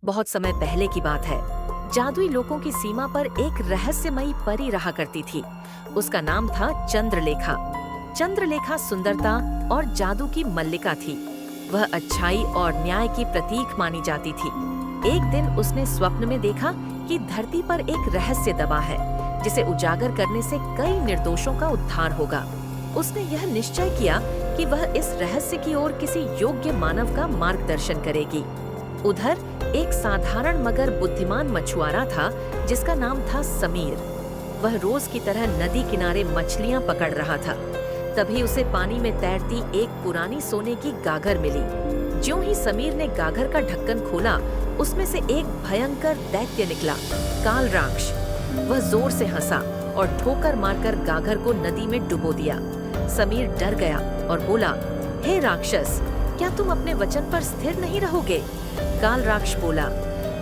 बहुत समय पहले की बात है। जादुई लोकों की सीमा पर एक रहस्यमयी परी रहा करती थी। उसका नाम था चंद्रलेखा। चंद्रलेखा सुंदरता और जादू की मल्लिका थी। वह अच्छाई और न्याय की प्रतीक मानी जाती थी। एक दिन उसने स्वप्न में देखा कि धरती पर एक रहस्य दबा है, जिसे उजागर करने से कई निर्दोषों का उद्धार होगा। उसने यह निश्चय किया कि वह इस रहस्य की ओर किसी योग्य मानव का मार्गदर्शन करेगी। उधर एक साधारण मगर बुद्धिमान मछुआरा था, जिसका नाम था समीर। वह रोज की तरह नदी किनारे मछलियां पकड़ रहा था। तभी उसे पानी में तैरती एक पुरानी सोने की गागर मिली। ज्यों ही समीर ने गागर का ढक्कन खोला, उसमें से एक भयंकर दैत्य निकला, कालराक्ष। वह जोर से हंसा और ठोकर मारकर गागर को नदी में डुबो दिया। समीर डर गया और बोला, हे राक्षस, क्या तुम अपने वचन पर स्थिर नहीं रहोगे? कालराक्ष बोला,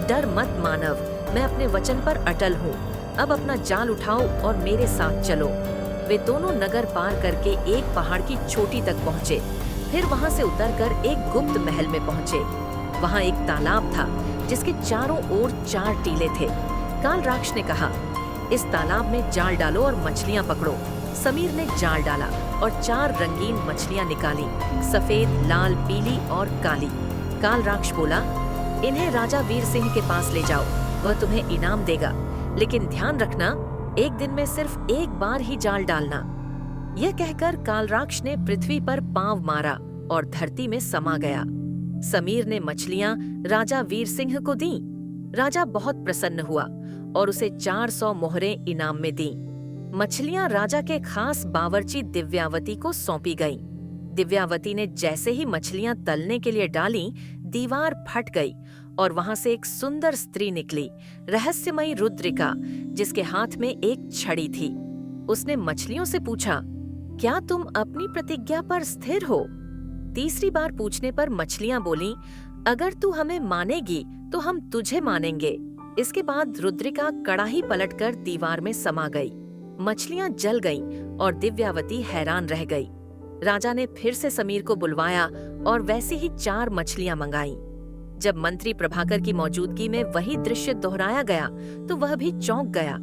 डर मत मानव, मैं अपने वचन पर अटल हूँ। अब अपना जाल उठाओ और मेरे साथ चलो। वे दोनों नगर पार करके एक पहाड़ की चोटी तक पहुँचे। फिर वहाँ से उतरकर एक गुप्त महल में पहुँचे। वहाँ एक तालाब था, जिसके चारों ओर 4 टीले थे। कालराक्ष ने कहा, इस तालाब में जाल डालो और मछलियाँ पकड़ो। समीर ने जाल डाला और 4 रंगीन मछलियाँ निकाली, सफेद, लाल, पीली और काली। कालराक्ष बोला, इन्हें राजा वीर सिंह के पास ले जाओ, वह तुम्हें इनाम देगा। लेकिन ध्यान रखना, एक दिन में सिर्फ एक बार ही जाल डालना। यह कहकर कालराक्ष ने पृथ्वी पर पांव मारा और धरती में समा गया। समीर ने मछलियां राजा वीर सिंह को दी। राजा बहुत प्रसन्न हुआ और उसे 400 मोहरें इनाम में दी। मछलियां राजा के खास बावर्ची दिव्यावती को सौंपी गईं। दिव्यावती ने जैसे ही मछलियां तलने के लिए डाली, दीवार फट गई और वहां से एक सुंदर स्त्री निकली, रहस्यमयी रुद्रिका, जिसके हाथ में एक छड़ी थी। उसने मछलियों से पूछा, क्या तुम अपनी प्रतिज्ञा पर स्थिर हो? तीसरी बार पूछने पर मछलियां बोलीं, अगर तू हमें मानेगी तो हम तुझे मानेंगे। इसके बाद रुद्रिका कड़ाही पलटकर दीवार में समा गई। मछलियां जल गईं और दिव्यावती हैरान रह गई। राजा ने फिर से समीर को बुलवाया और वैसी ही 4 मछलियां मंगाईं। जब मंत्री प्रभाकर की मौजूदगी में वही दृश्य दोहराया गया तो वह भी चौंक गया।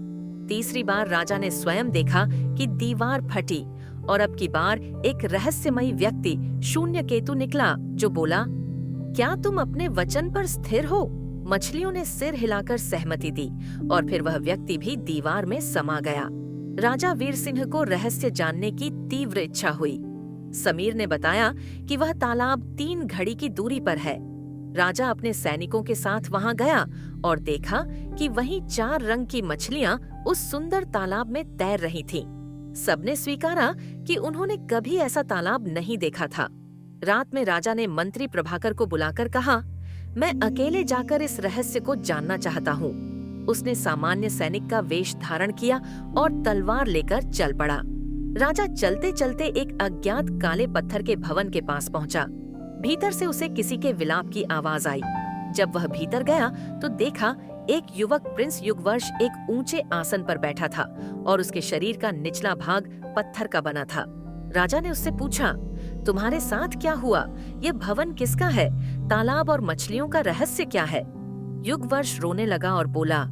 तीसरी बार राजा ने स्वयं देखा कि दीवार फटी और अब की बार एक रहस्यमयी व्यक्ति शून्य केतु निकला, जो बोला, क्या तुम अपने वचन पर स्थिर हो? मछलियों ने सिर हिलाकर सहमति दी और फिर वह व्यक्ति भी दीवार में समा गया। राजा वीर सिंह को रहस्य जानने की तीव्र इच्छा हुई। समीर ने बताया कि वह तालाब 3 घड़ी की दूरी पर है। राजा अपने सैनिकों के साथ वहां गया और देखा कि वहीं 4 रंग की मछलियां उस सुंदर तालाब में तैर रही थीं। सबने स्वीकारा कि उन्होंने कभी ऐसा तालाब नहीं देखा था। रात में राजा ने मंत्री प्रभाकर को बुलाकर कहा, मैं अकेले जाकर इस रहस्य को जानना चाहता हूँ। उसने सामान्य सैनिक का वेश धारण किया और तलवार लेकर चल पड़ा। राजा चलते चलते एक अज्ञात काले पत्थर के भवन के पास पहुंचा। भीतर से उसे किसी के विलाप की आवाज आई। जब वह भीतर गया तो देखा एक युवक प्रिंस युगवर्ष एक ऊंचे आसन पर बैठा था और उसके शरीर का निचला भाग पत्थर का बना था। राजा ने उससे पूछा, तुम्हारे साथ क्या हुआ? यह भवन किसका है? तालाब और मछलियों का रहस्य क्या है? युगवर्ष रोने लगा और बोला,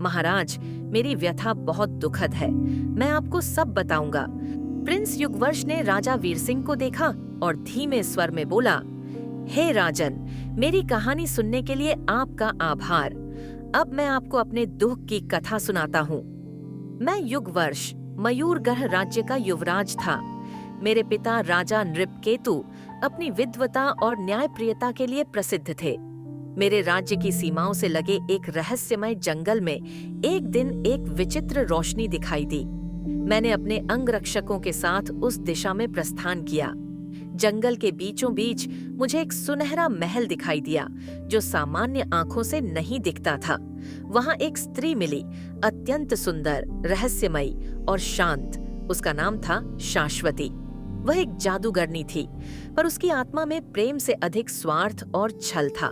महाराज, मेरी व्यथा बहुत दुखद है। मैं आपको सब बताऊंगा। प्रिंस युगवर्ष ने राजा वीर सिंह को देखा और धीमे स्वर में बोला, हे राजन, मेरी कहानी सुनने के लिए आपका आभार। अब मैं आपको अपने दुख की कथा सुनाता हूँ। मैं युगवर्ष मयूरगढ़ राज्य का युवराज था। मेरे पिता राजा नृपकेतु अपनी विद्वता और न्यायप्रियता के लिए प्रसिद्ध थे। मेरे राज्य की सीमाओं से लगे एक रहस्यमय जंगल में एक दिन एक विचित्र रोशनी दिखाई दी। मैंने अपने अंगरक्षकों के साथ उस दिशा में प्रस्थान किया। जंगल के बीचों बीच मुझे एक सुनहरा महल दिखाई दिया, जो सामान्य आंखों से नहीं दिखता था। वहां एक स्त्री मिली, अत्यंत सुंदर, रहस्यमयी और शांत। उसका नाम था शाश्वती। वह एक जादूगरनी थी, पर उसकी आत्मा में प्रेम से अधिक स्वार्थ और छल था।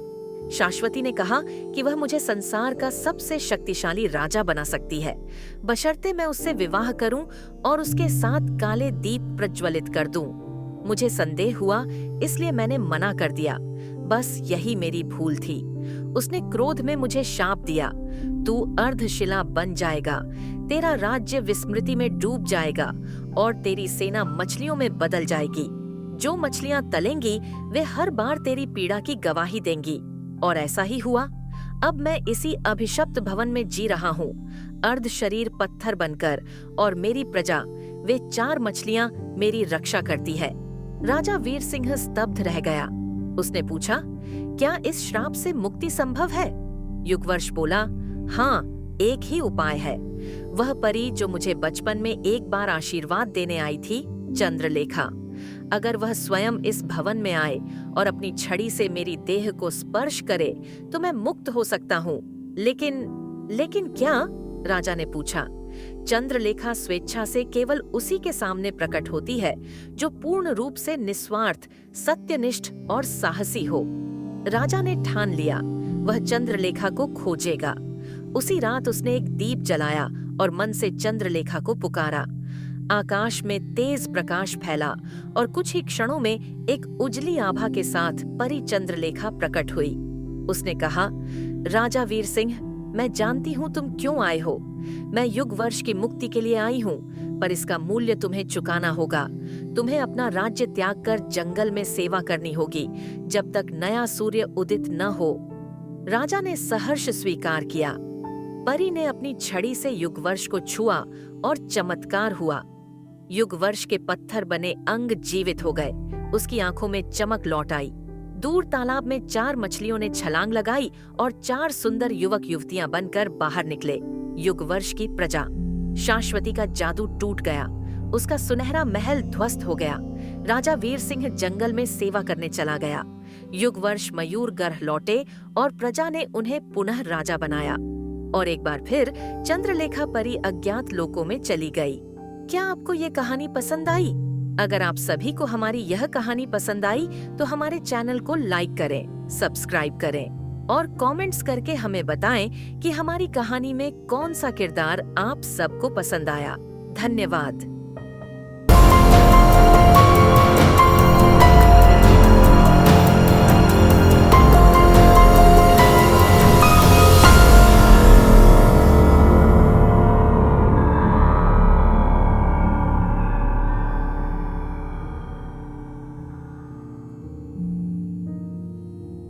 शाश्वती ने कहा कि वह मुझे संसार का सबसे शक्तिशाली राजा बना सकती है, बशर्ते मैं उससे विवाह करूं और उसके साथ काले दीप प्रज्वलित कर दूं। मुझे संदेह हुआ, इसलिए मैंने मना कर दिया। बस यही मेरी भूल थी। उसने क्रोध में मुझे शाप दिया, तू अर्धशिला बन जाएगा, तेरा राज्य विस्मृति में डूब जाएगा और तेरी सेना मछलियों में बदल जाएगी। जो मछलियां तलेंगी वे हर बार तेरी पीड़ा की गवाही देंगी। और ऐसा ही हुआ। अब मैं इसी अभिशप्त भवन में जी रहा हूँ, अर्ध शरीर पत्थर बनकर, और मेरी प्रजा, वे 4 मछलियां मेरी रक्षा करती है। राजा वीर सिंह स्तब्ध रह गया। उसने पूछा, क्या इस श्राप से मुक्ति संभव है? युगवर्ष बोला, हाँ, एक ही उपाय है। वह परी जो मुझे बचपन में एक बार आशीर्वाद देने आई थी, चंद्रलेखा, अगर वह स्वयं इस भवन में आए और अपनी छड़ी से मेरी देह को स्पर्श करे तो मैं मुक्त हो सकता हूँ। लेकिन क्या? राजा ने पूछा। चंद्रलेखा स्वेच्छा से केवल उसी के सामने प्रकट होती है जो पूर्ण रूप से निस्वार्थ, सत्यनिष्ठ और साहसी हो। राजा ने ठान लिया, वह चंद्रलेखा को खोजेगा। उसी रात उसने एक दीप जलाया और मन से चंद्रलेखा को पुकारा। आकाश में तेज प्रकाश फैला और कुछ ही क्षणों में एक उजली आभा के साथ परी चंद्रलेखा प्रकट हुई। उसने कहा, राजा वीर सिंह, मैं जानती हूँ तुम क्यों आए हो। मैं युग वर्ष की मुक्ति के लिए आई हूँ, पर इसका मूल्य तुम्हें चुकाना होगा। तुम्हें अपना राज्य त्याग कर जंगल में सेवा करनी होगी जब तक नया सूर्य उदित न हो। राजा ने सहर्ष स्वीकार किया। परी ने अपनी छड़ी से युगवर्ष को छुआ और चमत्कार हुआ। युगवर्ष के पत्थर बने अंग जीवित हो गए। उसकी आंखों में चमक लौट आई। दूर तालाब में 4 मछलियों ने छलांग लगाई और 4 सुंदर युवक युवतियां बनकर बाहर निकले। युगवर्ष की प्रजा। शाश्वती का जादू टूट गया। उसका सुनहरा महल ध्वस्त हो गया। राजा वीर सिंह जंगल में सेवा करने चला गया। युगवर्ष मयूर गर्ह लौटे और प्रजा ने उन्हें पुनः राजा बनाया। और एक बार फिर चंद्रलेखा परी अज्ञात लोकों में चली गई। क्या आपको ये कहानी पसंद आई? अगर आप सभी को हमारी यह कहानी पसंद आई तो हमारे चैनल को लाइक करें, सब्सक्राइब करें और कमेंट्स करके हमें बताएं कि हमारी कहानी में कौन सा किरदार आप सबको पसंद आया। धन्यवाद।